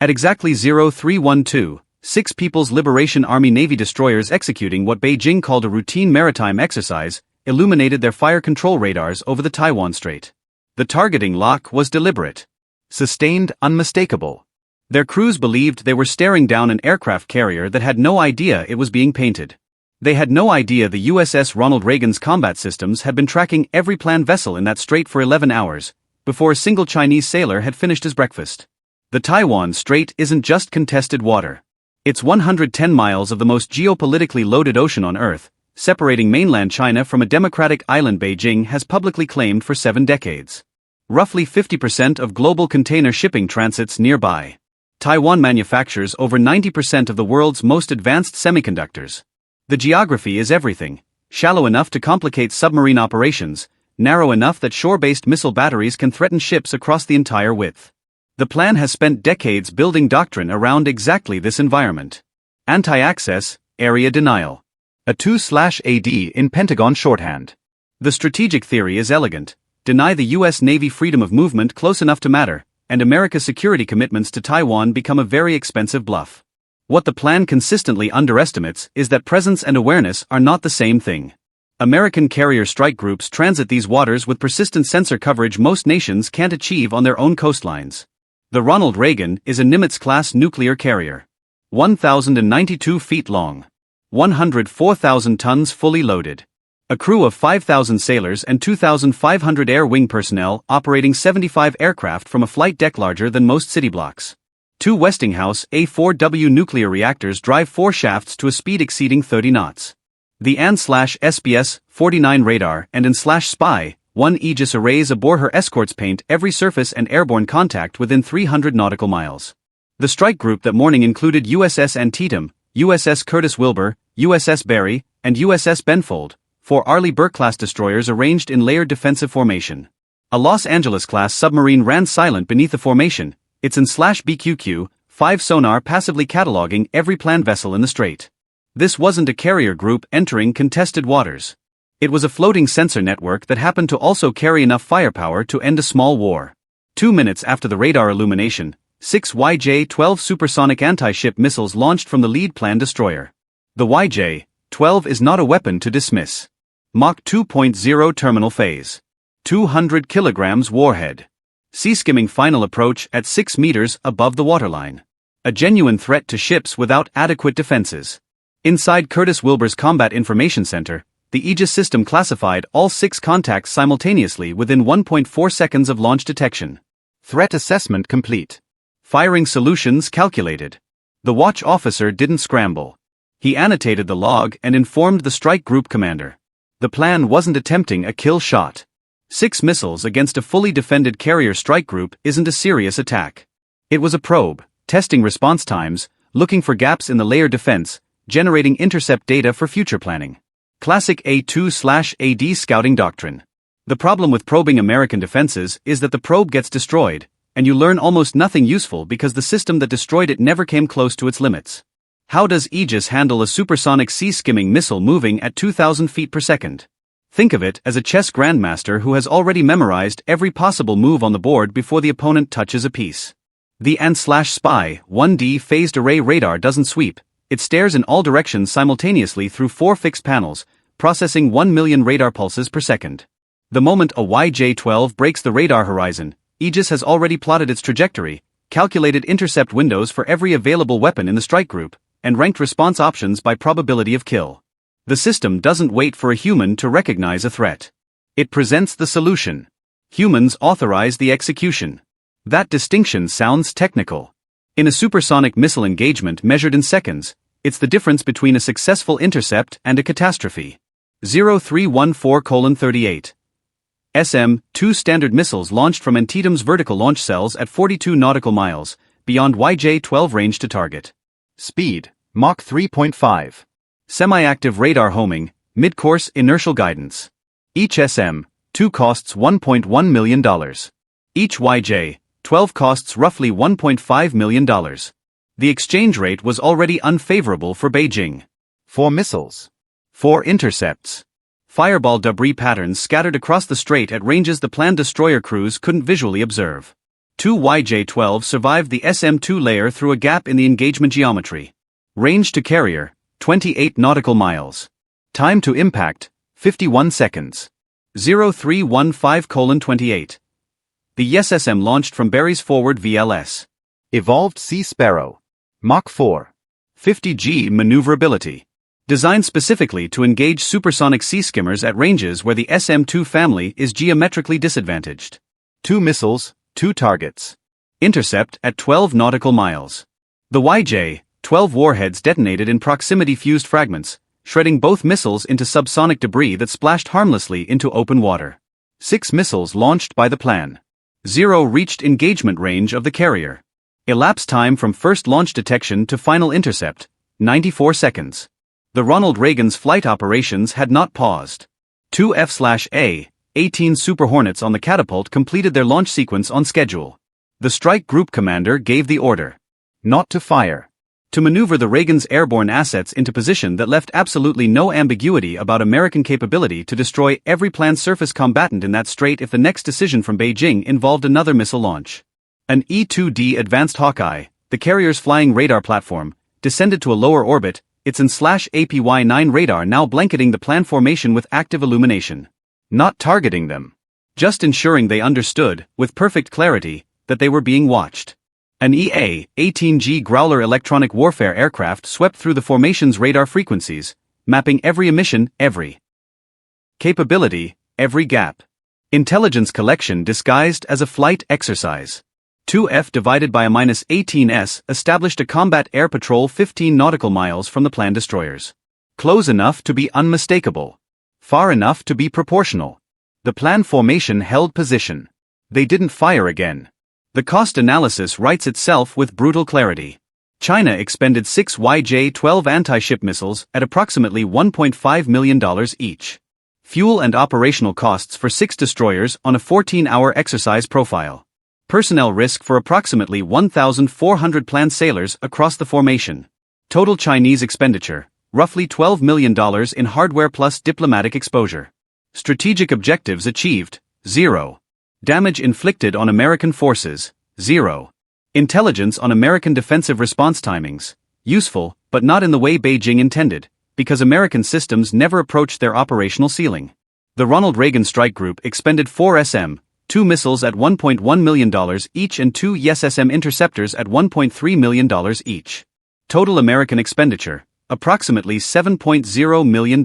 At exactly 0312, 6 People's Liberation Army Navy destroyers executing what Beijing called a routine maritime exercise, illuminated their fire control radars over the Taiwan Strait. The targeting lock was deliberate. Sustained, unmistakable. Their crews believed they were staring down an aircraft carrier that had no idea it was being painted. They had no idea the USS Ronald Reagan's combat systems had been tracking every planned vessel in that strait for 11 hours, before a single Chinese sailor had finished his breakfast. The Taiwan Strait isn't just contested water. It's 110 miles of the most geopolitically loaded ocean on Earth, separating mainland China from a democratic island Beijing has publicly claimed for 7 decades. Roughly 50% of global container shipping transits nearby. Taiwan manufactures over 90% of the world's most advanced semiconductors. The geography is everything: shallow enough to complicate submarine operations, narrow enough that shore-based missile batteries can threaten ships across the entire width. The plan has spent decades building doctrine around exactly this environment. Anti-access, area denial. A 2/AD in Pentagon shorthand. The strategic theory is elegant: deny the US Navy freedom of movement close enough to matter, and America's security commitments to Taiwan become a very expensive bluff. What the plan consistently underestimates is that presence and awareness are not the same thing. American carrier strike groups transit these waters with persistent sensor coverage most nations can't achieve on their own coastlines. The Ronald Reagan is a Nimitz-class nuclear carrier. 1,092 feet long. 104,000 tons fully loaded. A crew of 5,000 sailors and 2,500 air wing personnel operating 75 aircraft from a flight deck larger than most city blocks. 2 Westinghouse A4W nuclear reactors drive 4 shafts to a speed exceeding 30 knots. The AN/SBS-49 radar and AN/SPY, 1 Aegis arrays aboard her escorts paint every surface and airborne contact within 300 nautical miles. The strike group that morning included USS Antietam, USS Curtis Wilbur, USS Barry, and USS Benfold, 4 Arleigh Burke-class destroyers arranged in layered defensive formation. A Los Angeles-class submarine ran silent beneath the formation, its AN/BQQ, 5 sonar passively cataloging every planned vessel in the strait. This wasn't a carrier group entering contested waters. It was a floating sensor network that happened to also carry enough firepower to end a small war. 2 minutes after the radar illumination, 6 YJ-12 supersonic anti-ship missiles launched from the lead planned destroyer. The YJ-12 is not a weapon to dismiss. Mach 2.0 terminal phase. 200 kilograms warhead. Sea-skimming final approach at 6 meters above the waterline. A genuine threat to ships without adequate defenses. Inside Curtis Wilbur's Combat Information Center, the Aegis system classified all 6 contacts simultaneously within 1.4 seconds of launch detection. Threat assessment complete. Firing solutions calculated. The watch officer didn't scramble. He annotated the log and informed the strike group commander. The plan wasn't attempting a kill shot. 6 missiles against a fully defended carrier strike group isn't a serious attack. It was a probe, testing response times, looking for gaps in the layer defense, generating intercept data for future planning. Classic A2/AD scouting doctrine. The problem with probing American defenses is that the probe gets destroyed, and you learn almost nothing useful because the system that destroyed it never came close to its limits. How does Aegis handle a supersonic sea-skimming missile moving at 2,000 feet per second? Think of it as a chess grandmaster who has already memorized every possible move on the board before the opponent touches a piece. The AN/SPY 1D phased array radar doesn't sweep, it stares in all directions simultaneously through 4 fixed panels, processing 1 million radar pulses per second. The moment a YJ-12 breaks the radar horizon, Aegis has already plotted its trajectory, calculated intercept windows for every available weapon in the strike group, and ranked response options by probability of kill. The system doesn't wait for a human to recognize a threat. It presents the solution. Humans authorize the execution. That distinction sounds technical. In a supersonic missile engagement measured in seconds, it's the difference between a successful intercept and a catastrophe. 0314:38. SM-2 standard missiles launched from Antietam's vertical launch cells at 42 nautical miles, beyond YJ-12 range to target. Speed, Mach 3.5. Semi-active radar homing, mid-course inertial guidance. Each SM-2 costs $1.1 million. Each YJ-12 costs roughly $1.5 million. The exchange rate was already unfavorable for Beijing. 4 missiles. 4 intercepts. Fireball debris patterns scattered across the strait at ranges the planned destroyer crews couldn't visually observe. Two YJ-12 survived the SM-2 layer through a gap in the engagement geometry. Range to carrier, 28 nautical miles. Time to impact, 51 seconds. 0315:28. The ESSM launched from Berry's forward VLS. Evolved Sea Sparrow. Mach 4. 50G maneuverability. Designed specifically to engage supersonic sea skimmers at ranges where the SM-2 family is geometrically disadvantaged. 2 missiles, 2 targets. Intercept at 12 nautical miles. The YJ-12 warheads detonated in proximity-fused fragments, shredding both missiles into subsonic debris that splashed harmlessly into open water. 6 missiles launched by the plan. 0 reached engagement range of the carrier. Elapsed time from first launch detection to final intercept, 94 seconds. The Ronald Reagan's flight operations had not paused. 2 F/A-18 Super Hornets on the catapult completed their launch sequence on schedule. The strike group commander gave the order. Not to fire. To maneuver the Reagan's airborne assets into position that left absolutely no ambiguity about American capability to destroy every planned surface combatant in that strait if the next decision from Beijing involved another missile launch. An E-2D Advanced Hawkeye, the carrier's flying radar platform, descended to a lower orbit, its APY-9 radar now blanketing the planned formation with active illumination. Not targeting them. Just ensuring they understood, with perfect clarity, that they were being watched. An EA-18G Growler electronic warfare aircraft swept through the formation's radar frequencies, mapping every emission, every capability, every gap. Intelligence collection disguised as a flight exercise. 2F divided by a -18S established a combat air patrol 15 nautical miles from the planned destroyers. Close enough to be unmistakable. Far enough to be proportional. The planned formation held position. They didn't fire again. The cost analysis writes itself with brutal clarity. China expended 6 YJ-12 anti-ship missiles at approximately $1.5 million each. Fuel and operational costs for 6 destroyers on a 14-hour exercise profile. Personnel risk for approximately 1,400 planned sailors across the formation. Total Chinese expenditure, roughly $12 million in hardware plus diplomatic exposure. Strategic objectives achieved, 0. Damage inflicted on American forces, 0. Intelligence on American defensive response timings, useful, but not in the way Beijing intended, because American systems never approached their operational ceiling. The Ronald Reagan Strike Group expended 4 SM-2 missiles at $1.1 million each and 2 ESSM interceptors at $1.3 million each. Total American expenditure, approximately $7.0 million.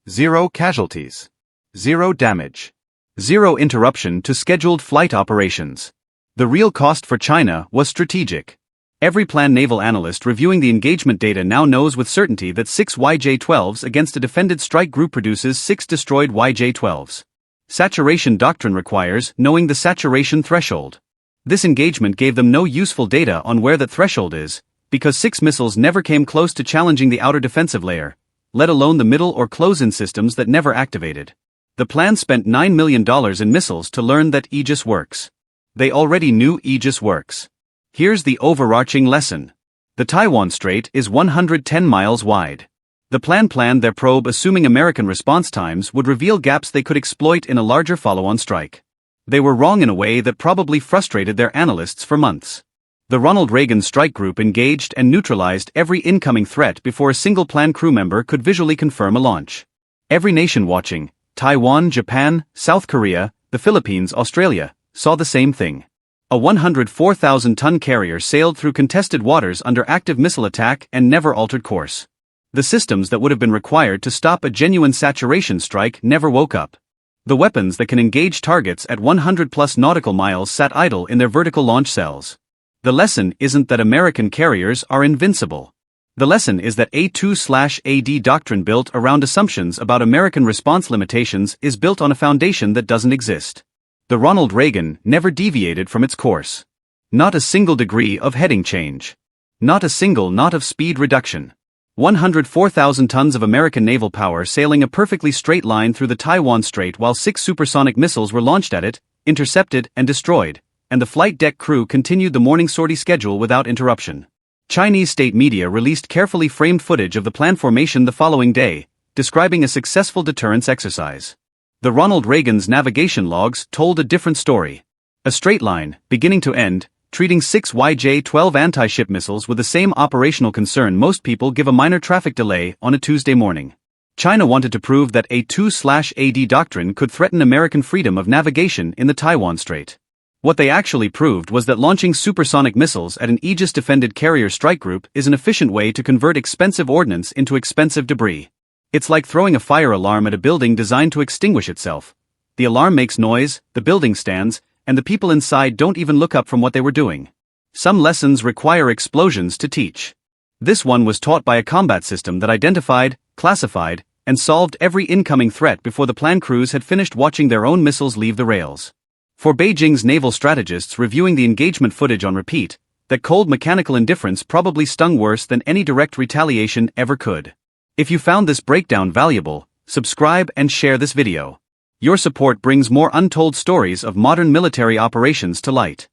0 casualties. 0 damage. 0 interruption to scheduled flight operations. The real cost for China was strategic. Every planned naval analyst reviewing the engagement data now knows with certainty that 6 YJ-12s against a defended strike group produces 6 destroyed YJ-12s. Saturation doctrine requires knowing the saturation threshold. This engagement gave them no useful data on where that threshold is, because 6 missiles never came close to challenging the outer defensive layer, let alone the middle or close-in systems that never activated. The plan spent $9 million in missiles to learn that Aegis works. They already knew Aegis works. Here's the overarching lesson. The Taiwan Strait is 110 miles wide. The plan planned their probe assuming American response times would reveal gaps they could exploit in a larger follow-on strike. They were wrong in a way that probably frustrated their analysts for months. The Ronald Reagan Strike Group engaged and neutralized every incoming threat before a single plan crew member could visually confirm a launch. Every nation watching, Taiwan, Japan, South Korea, the Philippines, Australia, saw the same thing. A 104,000-ton carrier sailed through contested waters under active missile attack and never altered course. The systems that would have been required to stop a genuine saturation strike never woke up. The weapons that can engage targets at 100+ nautical miles sat idle in their vertical launch cells. The lesson isn't that American carriers are invincible. The lesson is that A2/AD doctrine built around assumptions about American response limitations is built on a foundation that doesn't exist. The Ronald Reagan never deviated from its course. Not a single degree of heading change. Not a single knot of speed reduction. 104,000 tons of American naval power sailing a perfectly straight line through the Taiwan Strait while 6 supersonic missiles were launched at it, intercepted and destroyed, and the flight deck crew continued the morning sortie schedule without interruption. Chinese state media released carefully framed footage of the planned formation the following day, describing a successful deterrence exercise. The Ronald Reagan's navigation logs told a different story. A straight line, beginning to end, treating 6 YJ-12 anti-ship missiles with the same operational concern most people give a minor traffic delay on a Tuesday morning. China wanted to prove that a 2/AD doctrine could threaten American freedom of navigation in the Taiwan Strait. What they actually proved was that launching supersonic missiles at an Aegis-defended carrier strike group is an efficient way to convert expensive ordnance into expensive debris. It's like throwing a fire alarm at a building designed to extinguish itself. The alarm makes noise, the building stands, and the people inside don't even look up from what they were doing. Some lessons require explosions to teach. This one was taught by a combat system that identified, classified, and solved every incoming threat before the planned crews had finished watching their own missiles leave the rails. For Beijing's naval strategists reviewing the engagement footage on repeat, that cold mechanical indifference probably stung worse than any direct retaliation ever could. If you found this breakdown valuable, subscribe and share this video. Your support brings more untold stories of modern military operations to light.